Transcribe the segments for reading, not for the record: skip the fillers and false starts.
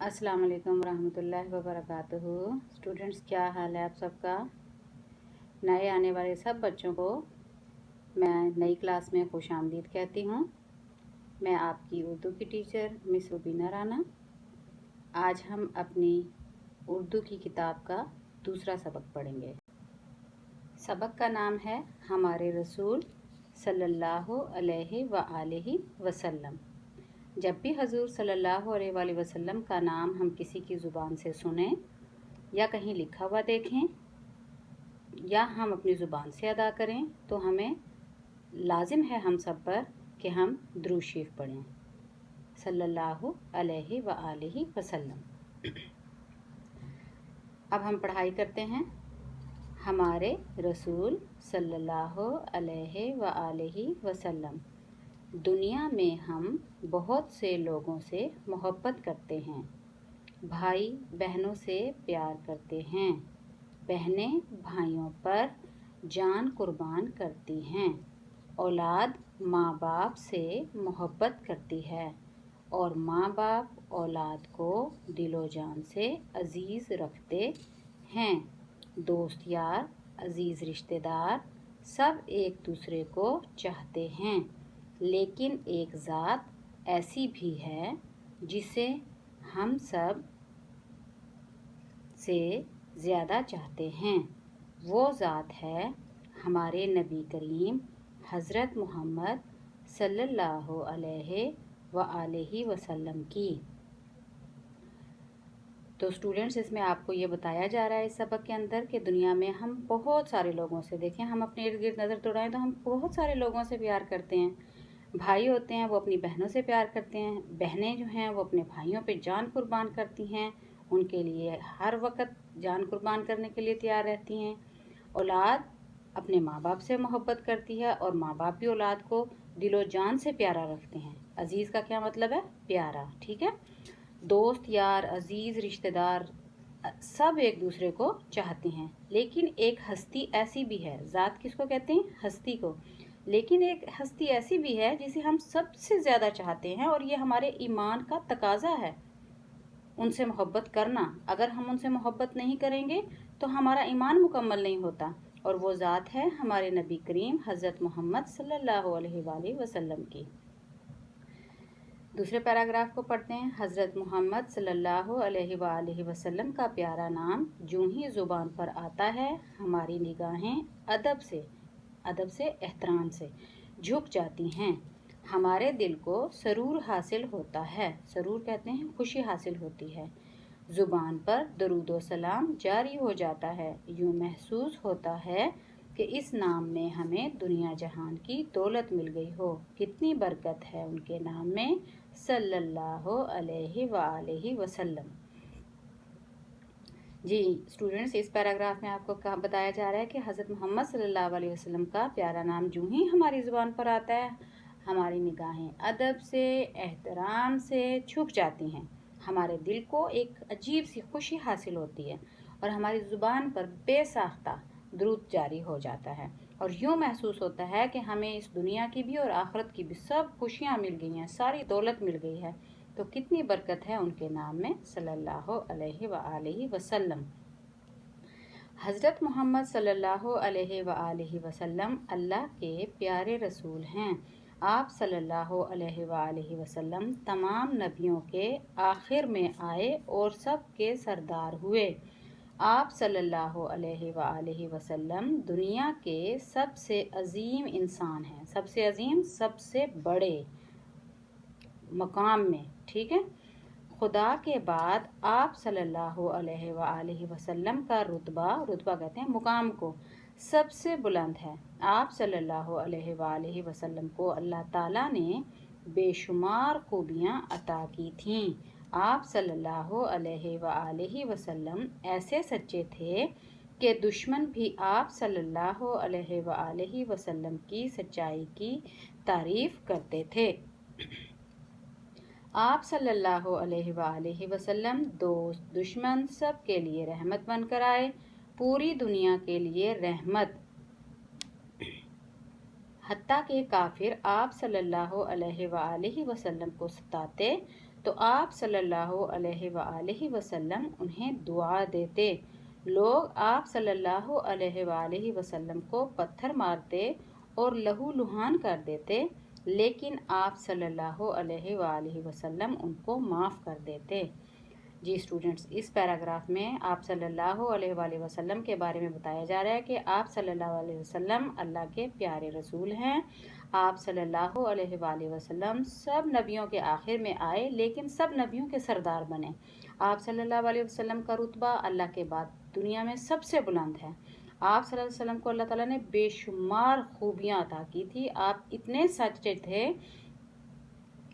अस्सलाम वालेकुम रहमतुल्लाहि व बरकातुहू। स्टूडेंट्स, क्या हाल है आप सबका। नए आने वाले सब बच्चों को मैं नई क्लास में खुश आमदीद कहती हूँ। मैं आपकी उर्दू की टीचर मिस रुबीना राना। आज हम अपनी उर्दू की किताब का दूसरा सबक पढ़ेंगे। सबक का नाम है हमारे रसूल सल्लल्लाहु अलैहि व आलिहि वसल्लम। जब भी हजूर सल्लल्लाहु अलैहि वसल्लम का नाम हम किसी की ज़ुबान से सुने या कहीं लिखा हुआ देखें या हम अपनी ज़ुबान से अदा करें तो हमें लाजिम है हम सब पर कि हम दुरूद शरीफ पढ़ें सल्लल्लाहु अलैहि व आलिहि वसल्लम। अब हम पढ़ाई करते हैं। हमारे रसूल सल्लल्लाहु अलैहि व आलिहि वसल्लम। दुनिया में हम बहुत से लोगों से मोहब्बत करते हैं, भाई बहनों से प्यार करते हैं, बहनें भाइयों पर जान कुर्बान करती हैं, औलाद माँ बाप से मोहब्बत करती है और माँ बाप औलाद को दिलो जान से अजीज़ रखते हैं। दोस्त यार अजीज़ रिश्तेदार सब एक दूसरे को चाहते हैं, लेकिन एक ज़ात ऐसी भी है जिसे हम सब से ज़्यादा चाहते हैं। वो ज़ात है हमारे नबी करीम हज़रत मोहम्मद सल्लल्लाहु अलैहि व आलिहि वसल्लम की। तो स्टूडेंट्स, इसमें आपको ये बताया जा रहा है इस सबक के अंदर कि दुनिया में हम बहुत सारे लोगों से, देखें हम अपने इर्द गिर्द नज़र दौड़ाएं तो हम बहुत सारे लोगों से प्यार करते हैं। भाई होते हैं वो अपनी बहनों से प्यार करते हैं, बहनें जो हैं वो अपने भाइयों पे जान कुर्बान करती हैं, उनके लिए हर वक्त जान कुर्बान करने के लिए तैयार रहती हैं। औलाद अपने माँ बाप से मोहब्बत करती है और माँ बाप भी औलाद को दिलो जान से प्यारा रखते हैं। अजीज़ का क्या मतलब है? प्यारा, ठीक है। दोस्त यार अजीज़ रिश्तेदार सब एक दूसरे को चाहते हैं, लेकिन एक हस्ती ऐसी भी है, ज़ात किसको कहते हैं? हस्ती को। लेकिन एक हस्ती ऐसी भी है जिसे हम सबसे ज़्यादा चाहते हैं और ये हमारे ईमान का तकाज़ा है उनसे मोहब्बत करना। अगर हम उनसे मोहब्बत नहीं करेंगे तो हमारा ईमान मुकम्मल नहीं होता, और वो ज़ात है हमारे नबी करीम हज़रत मोहम्मद सल्लल्लाहु अलैहि वसल्लम की। दूसरे पैराग्राफ को पढ़ते हैं। हज़रत मोहम्मद सल्लल्लाहु अलैहि वसल्लम का प्यारा नाम यूं ही ज़ुबान पर आता है, हमारी निगाहें अदब से एहतराम से झुक जाती हैं, हमारे दिल को सरूर हासिल होता है, सरूर कहते हैं खुशी हासिल होती है, ज़ुबान पर दरूद व सलाम जारी हो जाता है, यूं महसूस होता है कि इस नाम में हमें दुनिया जहान की दौलत मिल गई हो। कितनी बरकत है उनके नाम में सल्लल्लाहु अलैहि व आलिहि वसल्लम। जी स्टूडेंट्स, इस पैराग्राफ में आपको बताया जा रहा है कि हज़रत मोहम्मद सल्लल्लाहु अलैहि वसल्लम का प्यारा नाम यूं ही हमारी ज़ुबान पर आता है, हमारी निगाहें अदब से एहतराम से झुक जाती हैं, हमारे दिल को एक अजीब सी खुशी हासिल होती है और हमारी ज़ुबान पर बेसाख्ता दुरूद जारी हो जाता है, और यूँ महसूस होता है कि हमें इस दुनिया की भी और आखिरत की भी सब खुशियाँ मिल गई हैं, सारी दौलत मिल गई है। तो कितनी बरकत है उनके नाम में सल्लल्लाहु अलैहि व आलिहि वसल्लम। हज़रत मोहम्मद सल्लल्लाहु अलैहि व आलिहि वसल्लम अल्लाह के प्यारे रसूल हैं। आप सल्लल्लाहु अलैहि व आलिहि वसल्लम तमाम नबियों के आखिर में आए और सब के सरदार हुए। आप सल्लल्लाहु अलैहि व आलिहि वसल्लम दुनिया के सबसे अजीम इंसान हैं, सबसे अजीम सबसे बड़े मकाम में, ठीक है। खुदा के बाद आप सल्लल्लाहु अलैहि व आलिहि वसल्लम का रुतबा कहते हैं मुकाम को, सबसे बुलंद है। आप सल्लल्लाहु अलैहि व आलिहि वसल्लम को अल्लाह ताला ने बेशुमार खूबियाँ अता की थीं। आप सल्लल्लाहु अलैहि व आलिहि वसल्लम ऐसे सच्चे थे कि दुश्मन भी आप सल्लल्लाहु अलैहि व आलिहि वसल्लम की सच्चाई की तारीफ़ करते थे। आप सल्लल्लाहु अलैहि व आलिहि वसल्लम दोस्त दुश्मन सब के लिए रहमत बनकर आए, पूरी दुनिया के लिए रहमत। हत्ता के काफिर आप सल्लल्लाहु अलैहि व आलिहि वसल्लम को सताते تو آپ صلی اللہ علیہ وآلہ وسلم انہیں دعا دیتے۔ لوگ آپ صلی اللہ علیہ وآلہ وسلم کو پتھر مارتے اور لہو لہان کر دیتے، لیکن آپ صلی اللہ علیہ وآلہ وسلم ان کو معاف کر دیتے۔ جی اسٹوڈنٹس، اس پیراگراف میں آپ صلی اللہ علیہ وآلہ وسلم کے بارے میں بتایا جا رہا ہے کہ آپ صلی اللہ علیہ وسلم اللہ کے پیارے رسول ہیں۔ آپ صلی اللہ علیہ وآلہ وسلم سب نبیوں کے آخر میں آئے، لیکن سب نبیوں کے سردار بنے۔ آپ صلی اللہ علیہ وسلم کا رتبہ اللہ کے بعد دنیا میں سب سے بلند ہے۔ آپ صلی اللہ علیہ وسلم کو اللہ تعالیٰ نے بے شمار خوبیاں عطا کی تھی۔ آپ اتنے سچے تھے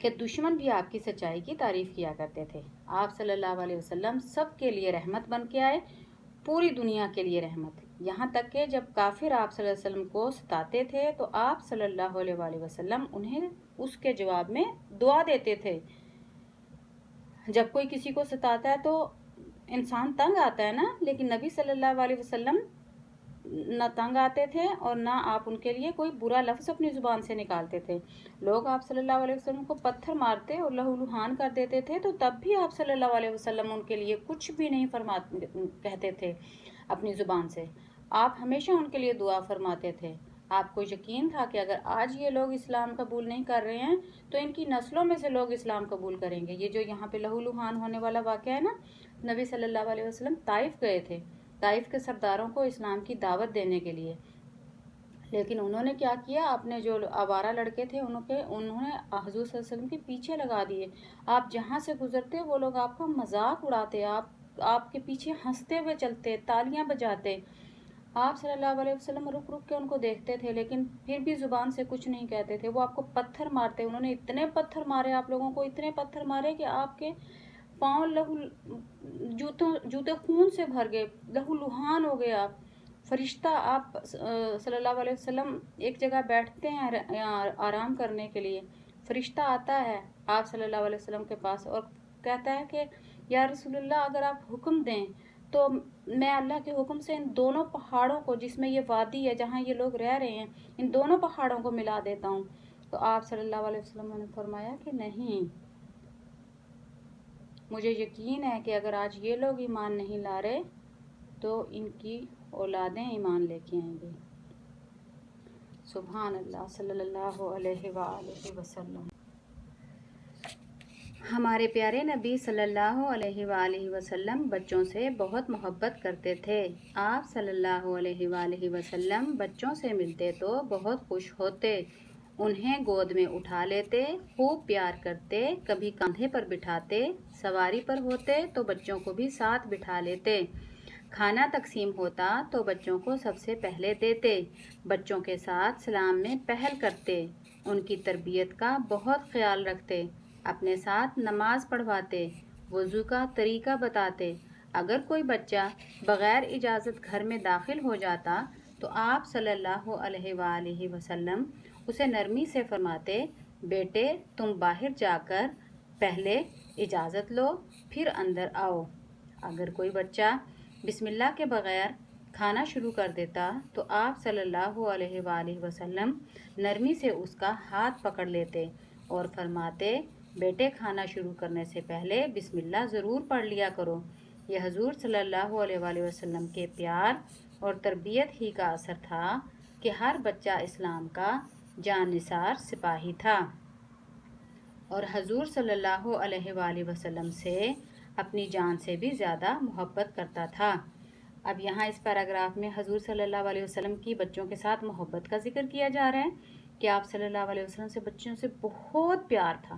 کہ دشمن بھی آپ کی سچائی کی تعریف کیا کرتے تھے۔ آپ صلی اللہ علیہ وسلم سب کے لیے رحمت بن کے آئے، پوری دنیا کے لیے رحمت۔ یہاں تک کہ جب کافر آپ صلی اللہ علیہ وسلم کو ستاتے تھے تو آپ صلی اللہ علیہ وآلہ وسلم انہیں اس کے جواب میں دعا دیتے تھے۔ جب کوئی کسی کو ستاتا ہے تو انسان تنگ آتا ہے نا، لیکن نبی صلی اللہ علیہ وسلم نہ تنگ آتے تھے اور نہ آپ ان کے لیے کوئی برا لفظ اپنی زبان سے نکالتے تھے۔ لوگ آپ صلی اللہ علیہ وسلم کو پتھر مارتے اور لہو لہان کر دیتے تھے تو تب بھی آپ صلی اللہ علیہ وسلم ان کے لیے کچھ بھی نہیں کہتے تھے اپنی زبان سے۔ آپ ہمیشہ ان کے لیے دعا فرماتے تھے۔ آپ کو یقین تھا کہ اگر آج یہ لوگ اسلام قبول نہیں کر رہے ہیں تو ان کی نسلوں میں سے لوگ اسلام قبول کریں گے۔ یہ جو یہاں پہ لہو لہان ہونے والا واقعہ ہے نا، نبی صلی اللہ علیہ وسلم طائف گئے تھے، طائف کے سرداروں کو اسلام کی دعوت دینے کے لیے، لیکن انہوں نے کیا کیا، اپنے جو آوارہ لڑکے تھے انہوں نے حضور صلی اللہ علیہ وسلم کے پیچھے لگا دیے۔ آپ جہاں سے گزرتے وہ لوگ آپ کا مذاق اڑاتے، آپ کے پیچھے ہنستے ہوئے چلتے، تالیاں بجاتے۔ آپ صلی اللہ علیہ وسلم رک رک کے ان کو دیکھتے تھے، لیکن پھر بھی زبان سے کچھ نہیں کہتے تھے۔ وہ آپ کو پتھر مارتے، انہوں نے اتنے پتھر مارے آپ لوگوں کو، اتنے پتھر مارے کہ آپ کے پاؤں جوتے خون سے بھر گئے، لہو لہان ہو گئے آپ۔ فرشتہ، آپ صلی اللہ علیہ وسلم ایک جگہ بیٹھتے ہیں آرام کرنے کے لیے، فرشتہ آتا ہے آپ صلی اللہ علیہ وسلم کے پاس اور کہتا ہے کہ یا رسول اللہ اگر آپ حکم دیں تو میں اللہ کے حکم سے ان دونوں پہاڑوں کو، جس میں یہ وادی ہے جہاں یہ لوگ رہ رہے ہیں، ان دونوں پہاڑوں کو ملا دیتا ہوں۔ تو آپ صلی اللہ علیہ وسلم نے فرمایا کہ نہیں، مجھے یقین ہے کہ اگر آج یہ لوگ ایمان نہیں لا رہے تو ان کی اولادیں ایمان لے کے آئیں گی۔ سبحان اللہ، صلی اللہ علیہ وآلہ وسلم۔ ہمارے پیارے نبی صلی اللہ علیہ وآلہ وسلم بچوں سے بہت محبت کرتے تھے۔ آپ صلی اللہ علیہ وآلہ وسلم بچوں سے ملتے تو بہت خوش ہوتے، انہیں گود میں اٹھا لیتے، خوب پیار کرتے، کبھی کندھے پر بٹھاتے، سواری پر ہوتے تو بچوں کو بھی ساتھ بٹھا لیتے، کھانا تقسیم ہوتا تو بچوں کو سب سے پہلے دیتے، بچوں کے ساتھ سلام میں پہل کرتے، ان کی تربیت کا بہت خیال رکھتے، اپنے ساتھ نماز پڑھواتے، وضو کا طریقہ بتاتے، اگر کوئی بچہ بغیر اجازت گھر میں داخل ہو جاتا تو آپ صلی اللہ علیہ وآلہ وسلم اسے نرمی سے فرماتے، بیٹے تم باہر جا کر پہلے اجازت لو پھر اندر آؤ۔ اگر کوئی بچہ بسم اللہ کے بغیر کھانا شروع کر دیتا تو آپ صلی اللہ علیہ وآلہ وسلم نرمی سے اس کا ہاتھ پکڑ لیتے اور فرماتے، بیٹے کھانا شروع کرنے سے پہلے بسم اللہ ضرور پڑھ لیا کرو۔ یہ حضور صلی اللہ علیہ وآلہ وسلم کے پیار اور تربیت ہی کا اثر تھا کہ ہر بچہ اسلام کا جان نثار سپاہی تھا اور حضور صلی اللہ علیہ وآلہ وسلم سے اپنی جان سے بھی زیادہ محبت کرتا تھا۔ اب یہاں اس پیراگراف میں حضور صلی اللہ علیہ وسلم کی بچوں کے ساتھ محبت کا ذکر کیا جا رہا ہے کہ آپ صلی اللہ علیہ وسلم سے بچوں سے بہت پیار تھا۔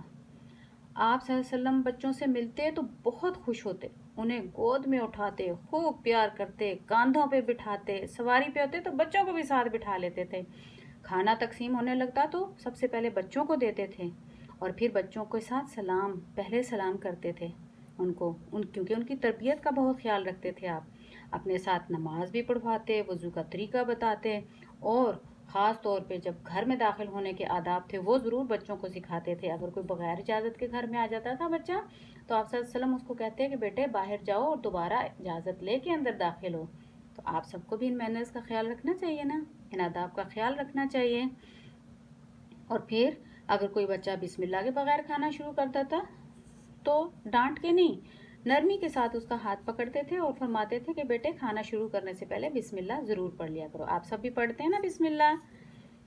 آپ صلی اللہ علیہ وسلم بچوں سے ملتے تو بہت خوش ہوتے، انہیں گود میں اٹھاتے، خوب پیار کرتے، کاندھوں پہ بٹھاتے، سواری پہ ہوتے تو بچوں کو بھی ساتھ بٹھا لیتے تھے، کھانا تقسیم ہونے لگتا تو سب سے پہلے بچوں کو دیتے تھے اور پھر بچوں کے ساتھ پہلے سلام کرتے تھے کیونکہ ان کی تربیت کا بہت خیال رکھتے تھے۔ آپ اپنے ساتھ نماز بھی پڑھواتے، وضو کا طریقہ بتاتے اور خاص طور پہ جب گھر میں داخل ہونے کے آداب تھے وہ ضرور بچوں کو سکھاتے تھے۔ اگر کوئی بغیر اجازت کے گھر میں آ جاتا تھا بچہ تو آپ صلی اللہ علیہ وسلم اس کو کہتے کہ بیٹے باہر جاؤ اور دوبارہ اجازت لے کے اندر داخل ہو۔ تو آپ سب کو بھی ان مینرز کا خیال رکھنا چاہیے نا، ان آداب کا خیال رکھنا چاہیے۔ اور پھر اگر کوئی بچہ بسم اللہ کے بغیر کھانا شروع کرتا تھا तो डांट के नहीं, नरमी के साथ उसका हाथ पकड़ते थे और फरमाते थे कि बेटे खाना शुरू करने से पहले बिस्मिल्लाह ज़रूर पढ़ लिया करो। आप सब भी पढ़ते हैं ना बिस्मिल्लाह?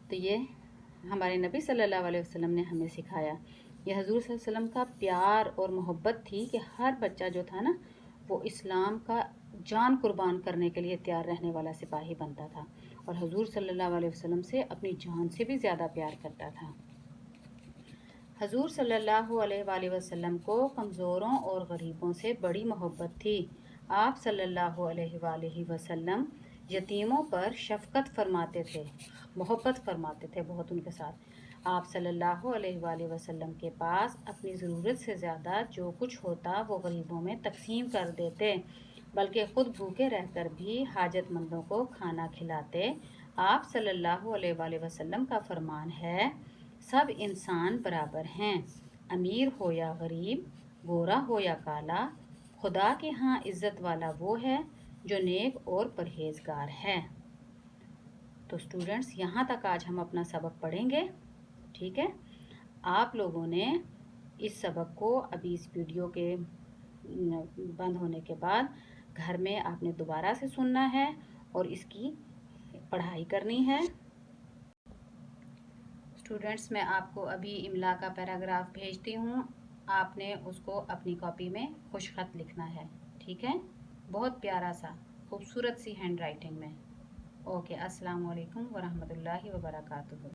तो ये हमारे नबी सल्लल्लाहु अलैहि वसल्लम ने हमें सिखाया। ये हजूर सल्लल्लाहु अलैहि वसल्लम का प्यार और मोहब्बत थी कि हर बच्चा जो था ना वो इस्लाम का जान कुर्बान करने के लिए तैयार रहने वाला सिपाही बनता था और हजूर सल्लल्लाहु अलैहि वसल्लम से अपनी जान से भी ज़्यादा प्यार करता था। हजूर सल्लल्लाहु अलैहि वसल्लम को कमज़ोरों और गरीबों से बड़ी मोहब्बत थी। आप सल्लल्लाहु अलैहि वसल्लम यतीमों पर शफ़क़त फरमाते थे, मोहब्बत फरमाते थे बहुत उनके साथ। आप सल्लल्लाहु अलैहि वसल्लम के पास अपनी ज़रूरत से ज़्यादा जो कुछ होता वो गरीबों में तकसीम कर देते, बल्कि ख़ुद भूखे रहकर भी हाजतमंदों को खाना खिलाते। आप सल्लल्लाहु अलैहि वसल्लम का फरमान है, सब इंसान बराबर हैं, अमीर हो या गरीब, गोरा हो या काला, खुदा के यहाँ इज़्ज़त वाला वो है जो नेक और परहेज़गार है। तो स्टूडेंट्स, यहाँ तक आज हम अपना सबक पढ़ेंगे, ठीक है? आप लोगों ने इस सबक को अभी इस वीडियो के बंद होने के बाद घर में आपने दोबारा से सुनना है और इसकी पढ़ाई करनी है। स्टूडेंट्स, मैं आपको अभी इमला का पैराग्राफ भेजती हूँ, आपने उसको अपनी कॉपी में खुशखत लिखना है, ठीक है? बहुत प्यारा सा खूबसूरत सी हैंड राइटिंग में। ओके, अस्सलाम वालेकुम वरहमतुल्लाहि वबरकातुहू।